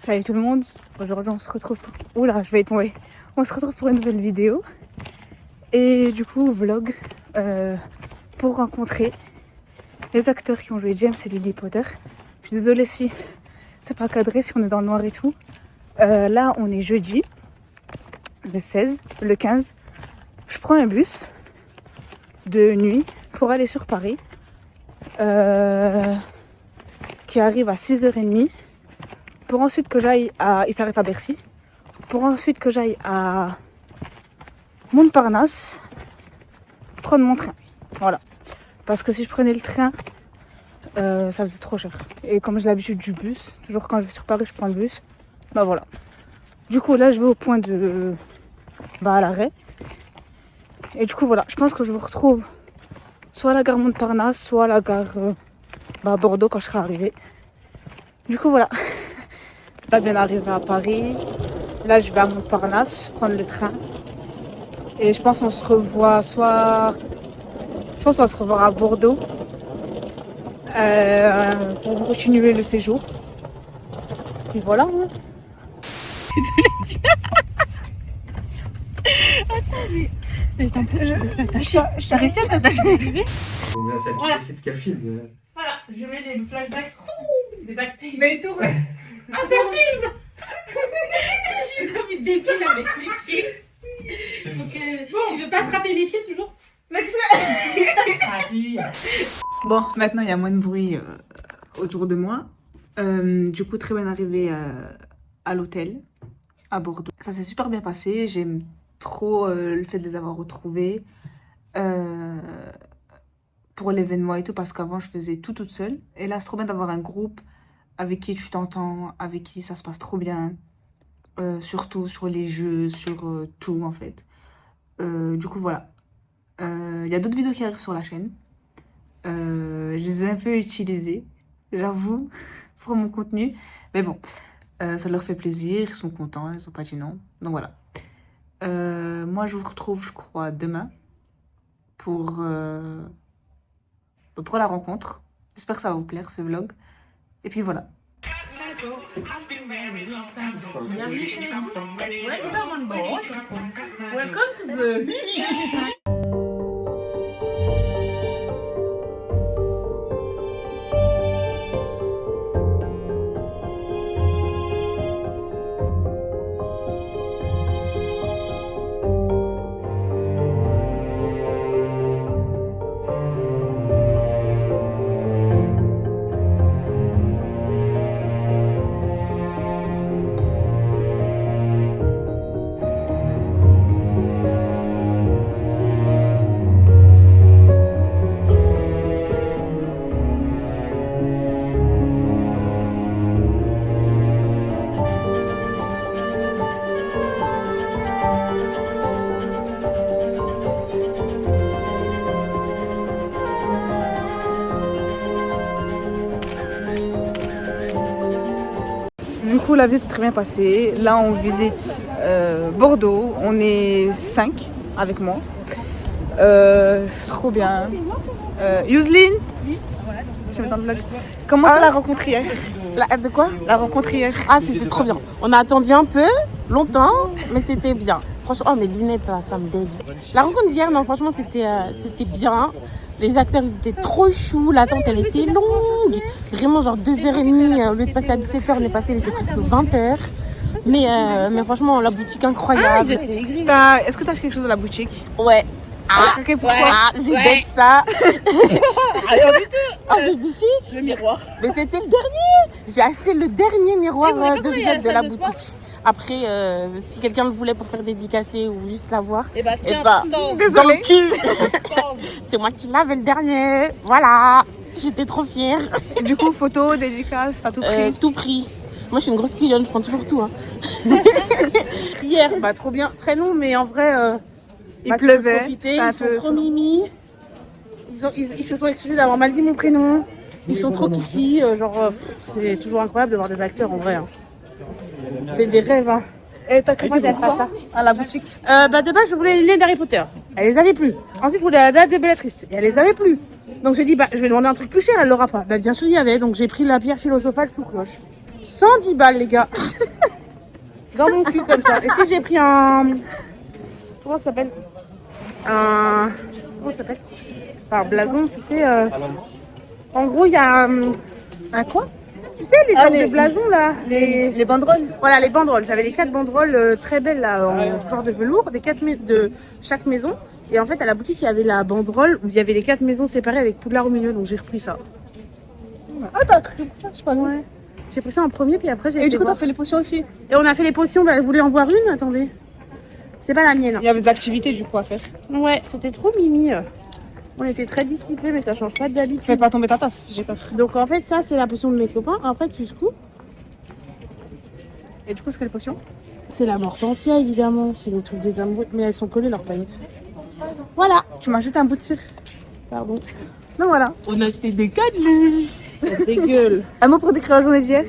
Salut tout le monde, aujourd'hui on se retrouve pour... Oula, je vais y tomber. On se retrouve pour une nouvelle vidéo. Et du coup, vlog pour rencontrer les acteurs qui ont joué James et Lily Potter. Je suis désolée si c'est pas cadré, si on est dans le noir et tout. Là, on est jeudi, le 16, le 15. Je prends un bus de nuit pour aller sur Paris qui arrive à 6h30 pour ensuite que j'aille à... Il s'arrête à Bercy. Pour ensuite que j'aille à Montparnasse prendre mon train. Voilà. Parce que si je prenais le train, ça faisait trop cher. Et comme j'ai l'habitude du bus, toujours quand je vais sur Paris, je prends le bus. Bah voilà. Du coup, là, je vais au point de... à l'arrêt. Et du coup, voilà. Je pense que je vous retrouve soit à la gare Montparnasse, soit à la gare à Bordeaux quand je serai arrivée. Du coup, voilà. Là, bien arrivé à Paris. Là, je vais à Montparnasse prendre le train. Et je pense qu'on se revoit soit... Je pense qu'on va se revoir à Bordeaux. Pour continuer le séjour. Puis voilà. Hein. C'est impossible de s'attacher. T'as réussi à t'attacher? Voilà. C'est de quel film? Voilà, je mets des flashbacks, des backstage. Mais tout. Ah, c'est un film. Je suis comme une débile avec mes pieds. Donc, tu veux pas attraper les pieds toujours? Bon, maintenant il y a moins de bruit autour de moi. Du coup, très bonne arrivée à l'hôtel à Bordeaux. Ça s'est super bien passé. J'aime trop le fait de les avoir retrouvés pour l'événement et tout, parce qu'avant je faisais tout toute seule. Et là, c'est trop bien d'avoir un groupe avec qui tu t'entends, avec qui ça se passe trop bien. Surtout sur les jeux, sur tout en fait. Du coup, voilà. Il y a d'autres vidéos qui arrivent sur la chaîne. Je les ai un peu utilisées, j'avoue, pour mon contenu. Mais bon, ça leur fait plaisir, ils sont contents, ils ont pas dit non. Donc voilà. Moi, je vous retrouve, je crois, demain pour la rencontre. J'espère que ça va vous plaire, ce vlog. Et puis voilà. Welcome to the... Du coup, la visite s'est très bien passée. Là, on visite Bordeaux. On est 5 avec moi. C'est trop bien. Yusline, je vais dans le vlog. Comment ça la rencontre hier? La de quoi? La rencontre hier. Ah, c'était trop bien. On a attendu un peu, longtemps, mais c'était bien. Franchement, oh mes lunettes là, ça me dégue. La rencontre d'hier, non, franchement, c'était bien. Les acteurs, ils étaient trop choux. L'attente, elle était longue. Vraiment, genre 2h30. Au lieu de passer à 17h, on est passé, il était presque 20h. Mais franchement, la boutique incroyable. Est-ce que tu as acheté quelque chose à la boutique? Ouais. Pourquoi? J'ai dette ça. Alors du tout. Ah, mais je dis si. Le miroir. Mais c'était le dernier. J'ai acheté le dernier miroir de visite de la boutique. Après, si quelqu'un le voulait pour faire dédicacer ou juste l'avoir, Et bah tiens, dans le cul. C'est moi qui l'avais le dernier. Voilà. J'étais trop fière. Du coup, photo, dédicace, t'as tout pris? Tout pris. Moi, je suis une grosse pigeonne, je prends toujours tout. Hein. Hier, trop bien. Très long, mais en vrai, il pleuvait. Ils sont trop mimi. Ils se sont excusés d'avoir mal dit mon prénom. Ils sont trop kiki. C'est toujours incroyable de voir des acteurs en vrai. Hein. C'est des rêves. Hein. Et t'as cru ça à la boutique? De base, je voulais les lunettes d'Harry Potter. Elle les avait plus. Ensuite, je voulais la date de Bellatrix. Et elle les avait plus. Donc j'ai dit, je vais demander un truc plus cher, elle l'aura pas. Bien sûr, il y avait. Donc j'ai pris la pierre philosophale sous cloche. 110 balles, les gars. Dans mon cul, comme ça. Et si j'ai pris un... Comment ça s'appelle? Comment ça s'appelle? Enfin, blason, tu sais. En gros, il y a un quoi? Tu sais, les genres de blasons, là. Les banderoles. Voilà, les banderoles. J'avais les 4 banderoles très belles, là, en genre de velours, de chaque maison. Et en fait, à la boutique, il y avait la banderole où il y avait les 4 maisons séparées avec Poudlard au milieu. Donc, j'ai repris ça. Ah, t'as cru pour ça, je sais pas. Ouais. J'ai pris ça en premier, puis après, j'ai Et été du coup, voir. t'as fait les potions aussi? Et on a fait les potions. Bah, vous voulez en voir une? Attendez. C'est pas la mienne. Il y avait des activités du coup à faire. Ouais, c'était trop mimi. On était très dissipés, mais ça change pas d'habitude. Fais pas tomber ta tasse, j'ai peur. Donc en fait, ça, c'est la potion de mes copains. Après, tu secoues. Et du coup, c'est quelle potion? C'est la mortensia, évidemment. C'est les trucs des amoureux. Mais elles sont collées, leurs paillettes. Voilà. Tu m'as jeté un bout de cire. Pardon. Donc voilà. On a acheté des cadeaux. Ça dégueule. Un mot pour décrire la journée d'hier?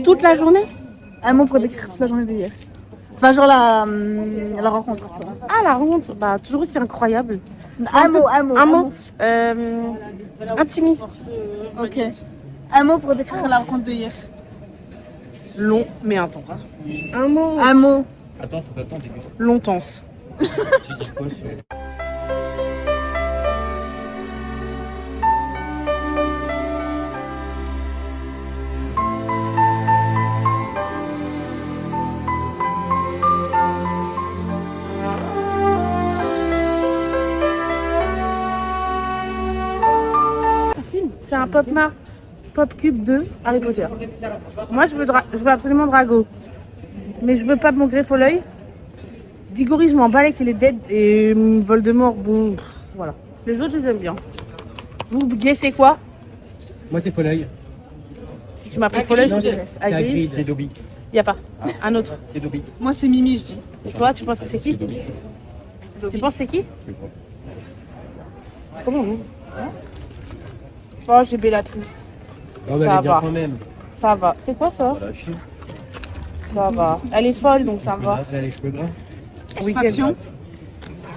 Toute la journée? Un mot pour décrire toute la journée d'hier. Enfin, genre la rencontre. Tu vois. Ah, la honte. Bah, toujours aussi incroyable. Un mot. Un mot. Intimiste. Ok. Un mot pour décrire la rencontre de hier. Long, mais intense. Un mot. Un mot. Attends, début. Longtemps. Tu dis quoi sur... C'est un Pop Mart Pop Cube 2 Harry Potter. Moi, je veux absolument Drago. Mais je veux pas mon greffe au l'œil. Diggory, je m'en balais qu'il est dead. Et Voldemort, bon, voilà. Les autres, je les aime bien. Vous guessez quoi? Moi, c'est Foleuil. Si tu m'as pris Foleuil, je Non, te c'est laisse. Hagrid. C'est Dobby. Y a pas. Un autre. C'est Dobby. Moi, c'est Mimi, je dis. Et toi, tu penses que c'est qui? Dobby. Tu penses c'est qui? Je sais pas. Comment vous? Oh, j'ai Bellatrix. Oh, bah, Ça elle est bien va. quand même. Ça va. C'est quoi ça? Voilà, chien. Ça va. Elle est folle, donc ça va. Elle a les cheveux gras. Satisfaction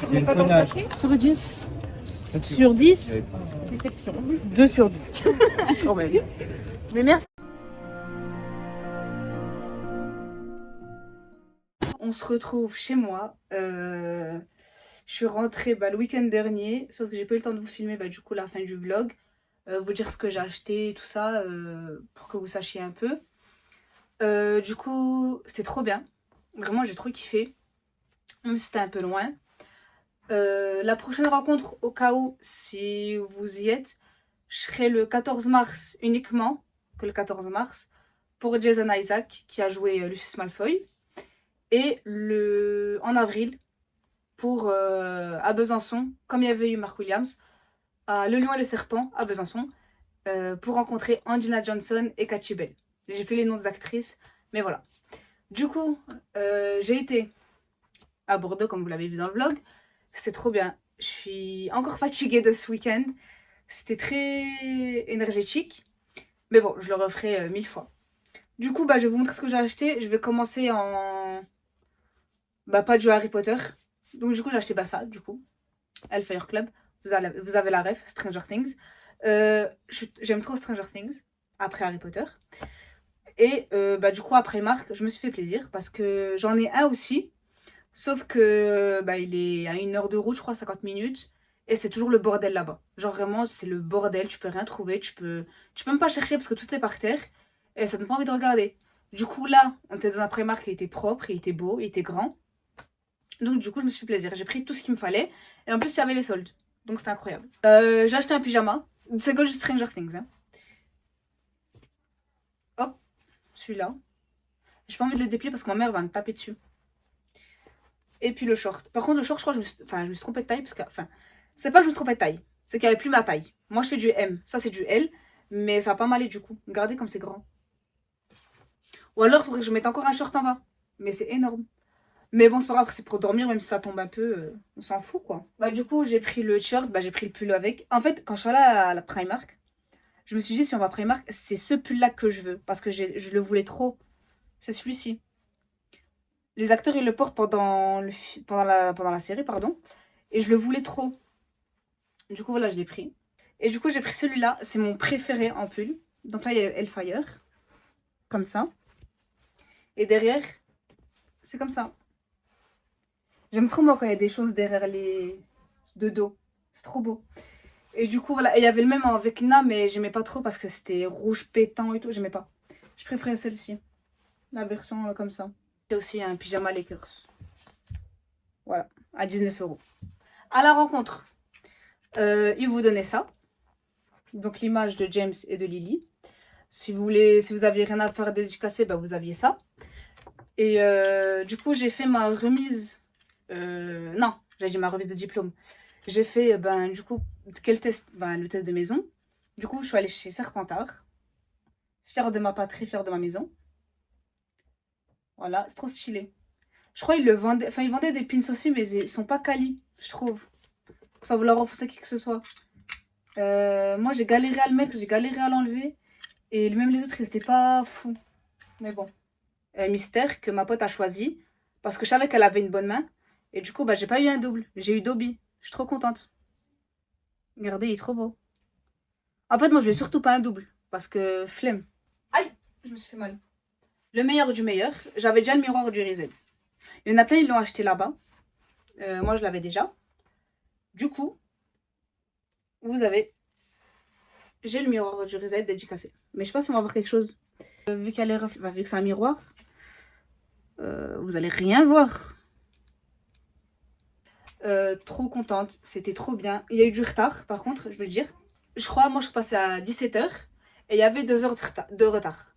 Il y a une connasse. sur 10. Sur 10, Déception. 2 sur 10. Quand même. Mais merci. On se retrouve chez moi. Je suis rentrée le week-end dernier, sauf que j'ai pas eu le temps de vous filmer du coup la fin du vlog. Vous dire ce que j'ai acheté, tout ça, pour que vous sachiez un peu. Du coup, c'était trop bien. Vraiment, j'ai trop kiffé. Même si c'était un peu loin. La prochaine rencontre, au cas où, si vous y êtes, je serai le 14 mars uniquement, que le 14 mars, pour Jason Isaac, qui a joué Lucius Malfoy. Et en avril, pour à Besançon, comme il y avait eu Mark Williams, à Le Lion et le Serpent, à Besançon, pour rencontrer Angela Johnson et Katy Bell. J'ai plus les noms des actrices, mais voilà. Du coup, j'ai été à Bordeaux, comme vous l'avez vu dans le vlog. C'était trop bien. Je suis encore fatiguée de ce week-end. C'était très énergétique. Mais bon, je le referai 1000 fois. Du coup, je vais vous montrer ce que j'ai acheté. Je vais commencer en... pas du Harry Potter. Donc du coup, j'ai acheté ça, du coup. Hellfire Club. Vous avez la ref, Stranger Things. J'aime trop Stranger Things, après Harry Potter. Et du coup, après Marc, je me suis fait plaisir. Parce que j'en ai un aussi. Sauf que il est à 1 heure de route, je crois, 50 minutes. Et c'est toujours le bordel là-bas. Genre vraiment, c'est le bordel. Tu peux rien trouver. Tu peux même pas chercher parce que tout est par terre. Et ça ne donne pas envie de regarder. Du coup, là, on était dans un Primark qui était propre, il était beau, il était grand. Donc, du coup, je me suis fait plaisir. J'ai pris tout ce qu'il me fallait. Et en plus, il y avait les soldes. Donc, c'était incroyable. J'ai acheté un pyjama. C'est que juste Stranger Things. Hein. Hop, celui-là. J'ai pas envie de le déplier parce que ma mère va me taper dessus. Et puis le short. Par contre, le short, je crois que je me suis trompée de taille. Parce que, c'est pas que je me suis trompée de taille. C'est qu'il n'y avait plus ma taille. Moi, je fais du M. Ça, c'est du L. Mais ça va pas m'aller du coup. Regardez comme c'est grand. Ou alors, il faudrait que je mette encore un short en bas. Mais c'est énorme. Mais bon, c'est pas grave, c'est pour dormir, même si ça tombe un peu, on s'en fout, quoi. Du coup, j'ai pris le shirt, j'ai pris le pull avec. En fait, quand je suis allée à la Primark, je me suis dit, si on va à Primark, c'est ce pull-là que je veux. Parce que je le voulais trop. C'est celui-ci. Les acteurs, ils le portent pendant la série, pardon. Et je le voulais trop. Du coup, voilà, je l'ai pris. Et du coup, j'ai pris celui-là. C'est mon préféré en pull. Donc là, il y a Hellfire. Comme ça. Et derrière, c'est comme ça. J'aime trop moi quand il y a des choses derrière les... de dos. C'est trop beau. Et du coup, voilà. Et il y avait le même avec Na, mais j'aimais pas trop parce que c'était rouge pétant et tout. J'aimais pas. Je préférais celle-ci. La version comme ça. C'est aussi un pyjama Lakers. Voilà. À 19 €. À la rencontre, ils vous donnaient ça. Donc l'image de James et de Lily. Si vous aviez rien à faire dédicacer, bah, vous aviez ça. Et du coup, j'ai fait ma remise. Non, j'ai dit ma remise de diplôme. J'ai fait, ben, du coup, quel test? Ben, le test de maison. Du coup, je suis allée chez Serpentard. Fière de ma patrie, fière de ma maison. Voilà, c'est trop stylé. Je crois qu'ils le vendaient. Enfin, ils vendaient des pins aussi, mais ils sont pas quali, je trouve. Ça vous leur offrir qui que ce soit. Moi, j'ai galéré à le mettre, j'ai galéré à l'enlever. Et même les autres, ils étaient pas fous. Mais bon. Mystère que ma pote a choisi. Parce que je savais qu'elle avait une bonne main. Et du coup, bah, j'ai pas eu un double. J'ai eu Dobby. Je suis trop contente. Regardez, il est trop beau. En fait, moi, je vais surtout pas un double. Parce que flemme. Aïe, je me suis fait mal. Le meilleur du meilleur. J'avais déjà le miroir du Reset. Il y en a plein, ils l'ont acheté là-bas. Moi, je l'avais déjà. Du coup, vous avez... J'ai le miroir du Reset dédicacé. Mais je sais pas si on va voir quelque chose. Vu qu'elle est vu que c'est un miroir, vous allez rien voir. Trop contente, c'était trop bien. Il y a eu du retard, par contre, je veux le dire. Je crois, moi, je suis passée à 17 h et il y avait 2 heures de retard.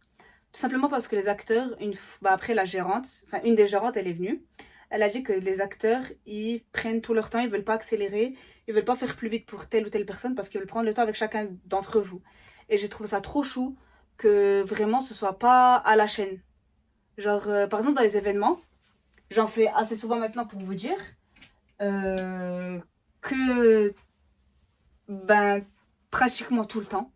Tout simplement parce que les acteurs, après la gérante, enfin une des gérantes, elle est venue. Elle a dit que les acteurs, ils prennent tout leur temps, ils veulent pas accélérer, ils veulent pas faire plus vite pour telle ou telle personne parce qu'ils veulent prendre le temps avec chacun d'entre vous. Et j'ai trouvé ça trop chou que vraiment ce soit pas à la chaîne. Genre, par exemple, dans les événements, j'en fais assez souvent maintenant pour vous dire que, ben, pratiquement tout le temps,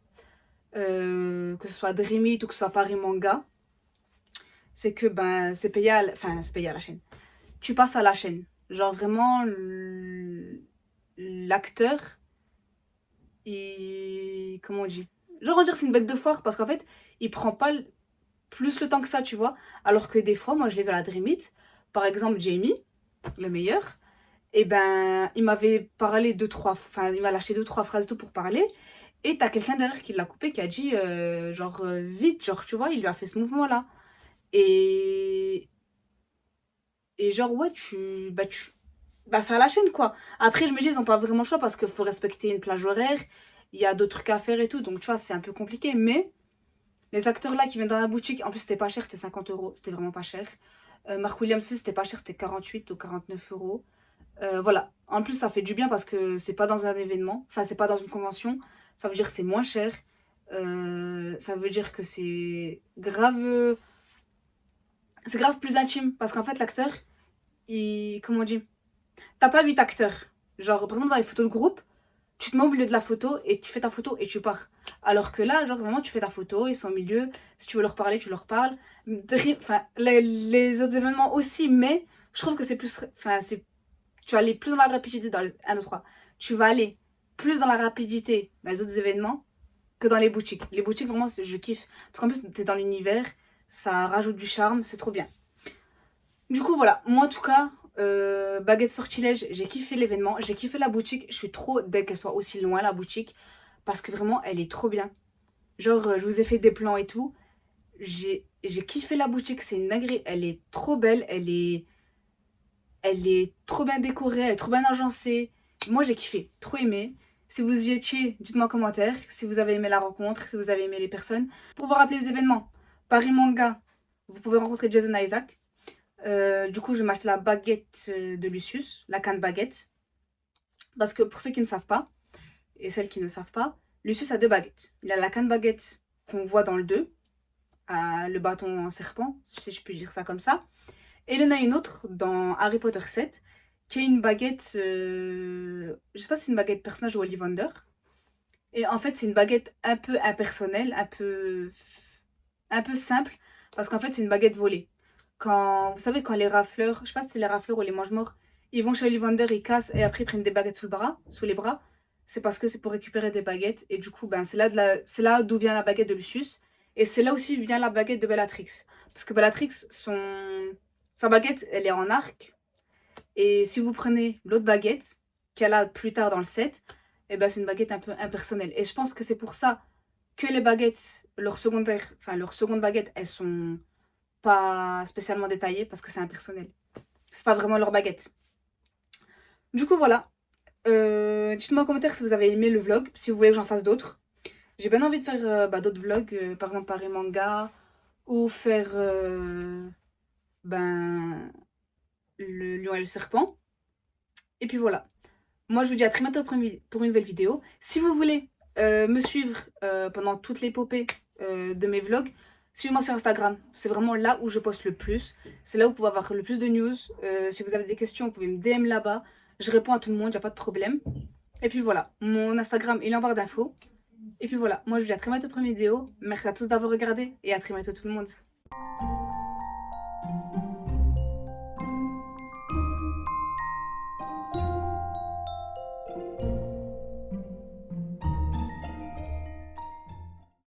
que ce soit Dream It ou que ce soit Paris Manga, c'est que, ben, c'est payé à la chaîne. Tu passes à la chaîne. Genre, vraiment, l'acteur, comment on dit? Genre, on va dire c'est une bête de foire parce qu'en fait, il prend pas plus le temps que ça, tu vois. Alors que des fois, moi, je l'ai vu à la Dream It. Par exemple, Jamie, le meilleur, et ben, il m'avait parlé il m'a lâché 2-3 phrases et tout pour parler. Et t'as quelqu'un derrière qui l'a coupé, qui a dit, vite, genre, tu vois, il lui a fait ce mouvement-là. Et genre, ouais, c'est à la chaîne, quoi. Après, je me dis, ils ont pas vraiment le choix parce qu'il faut respecter une plage horaire. Il y a d'autres trucs à faire et tout. Donc, tu vois, c'est un peu compliqué. Mais les acteurs là qui viennent dans la boutique, en plus, c'était pas cher, c'était 50 €. C'était vraiment pas cher. Mark Williams aussi, c'était pas cher, c'était 48 ou 49 €. Voilà. En plus, ça fait du bien parce que c'est pas dans un événement. Enfin, c'est pas dans une convention. Ça veut dire que c'est moins cher. Ça veut dire que c'est grave... C'est grave plus intime. Parce qu'en fait, l'acteur, comment on dit? T'as pas 8 acteurs. Genre, par exemple, dans les photos de groupe, tu te mets au milieu de la photo et tu fais ta photo et tu pars. Alors que là, genre, vraiment, tu fais ta photo, ils sont au milieu. Si tu veux leur parler, tu leur parles. Enfin, les autres événements aussi, mais je trouve que c'est plus... Enfin, tu vas aller plus dans la rapidité dans les 1, 2, 3. Tu vas aller plus dans la rapidité dans les autres événements que dans les boutiques. Les boutiques, vraiment, je kiffe. Parce qu'en plus, t'es dans l'univers, ça rajoute du charme, c'est trop bien. Du coup, voilà. Moi, en tout cas... baguette sortilège, j'ai kiffé l'événement, j'ai kiffé la boutique, je suis trop dès qu'elle soit aussi loin la boutique parce que vraiment elle est trop bien. Genre je vous ai fait des plans et tout, j'ai kiffé la boutique, c'est une dinguerie, elle est trop belle, elle est trop bien décorée, elle est trop bien agencée. Moi j'ai kiffé, trop aimé. Si vous y étiez, dites-moi en commentaire si vous avez aimé la rencontre, si vous avez aimé les personnes. Pour vous rappeler les événements, Paris Manga, vous pouvez rencontrer Jason Isaac. Du coup, je vais m'acheter la baguette de Lucius, la canne baguette. Parce que pour ceux qui ne savent pas, et celles qui ne savent pas, Lucius a 2 baguettes. Il a la canne baguette qu'on voit dans le 2, le bâton en serpent, si je puis dire ça comme ça. Et il y en a une autre dans Harry Potter 7, qui est une baguette, je sais pas si c'est une baguette personnage ou Ollivander. Et en fait, c'est une baguette un peu impersonnelle, un peu simple, parce qu'en fait, c'est une baguette volée. Vous savez, quand les rafleurs, je sais pas si c'est les rafleurs ou les mange-morts, ils vont chez Ollivander, ils cassent et après ils prennent des baguettes sous les bras. c'est parce que c'est pour récupérer des baguettes. Et du coup, ben, c'est là d'où vient la baguette de Lucius. Et c'est là aussi vient la baguette de Bellatrix. Parce que Bellatrix, sa baguette, elle est en arc. Et si vous prenez l'autre baguette, qu'elle a plus tard dans le set, eh ben, c'est une baguette un peu impersonnelle. Et je pense que c'est pour ça que les baguettes, leur seconde baguette, elles sont pas spécialement détaillées parce que c'est impersonnel. C'est pas vraiment leur baguette. Du coup, voilà. Dites-moi en commentaire si vous avez aimé le vlog, si vous voulez que j'en fasse d'autres. J'ai bien envie de faire d'autres vlogs, par exemple Paris Manga, ou faire le lion et le serpent. Et puis voilà. Moi, je vous dis à très bientôt pour une nouvelle vidéo. Si vous voulez me suivre pendant toute l'épopée de mes vlogs, suivez-moi sur Instagram. C'est vraiment là où je poste le plus. C'est là où vous pouvez avoir le plus de news. Si vous avez des questions, vous pouvez me DM là-bas. Je réponds à tout le monde, il n'y a pas de problème. Et puis voilà, mon Instagram, il est en barre d'infos. Et puis voilà, moi je vous dis à très bientôt pour une vidéo. Merci à tous d'avoir regardé et à très bientôt tout le monde.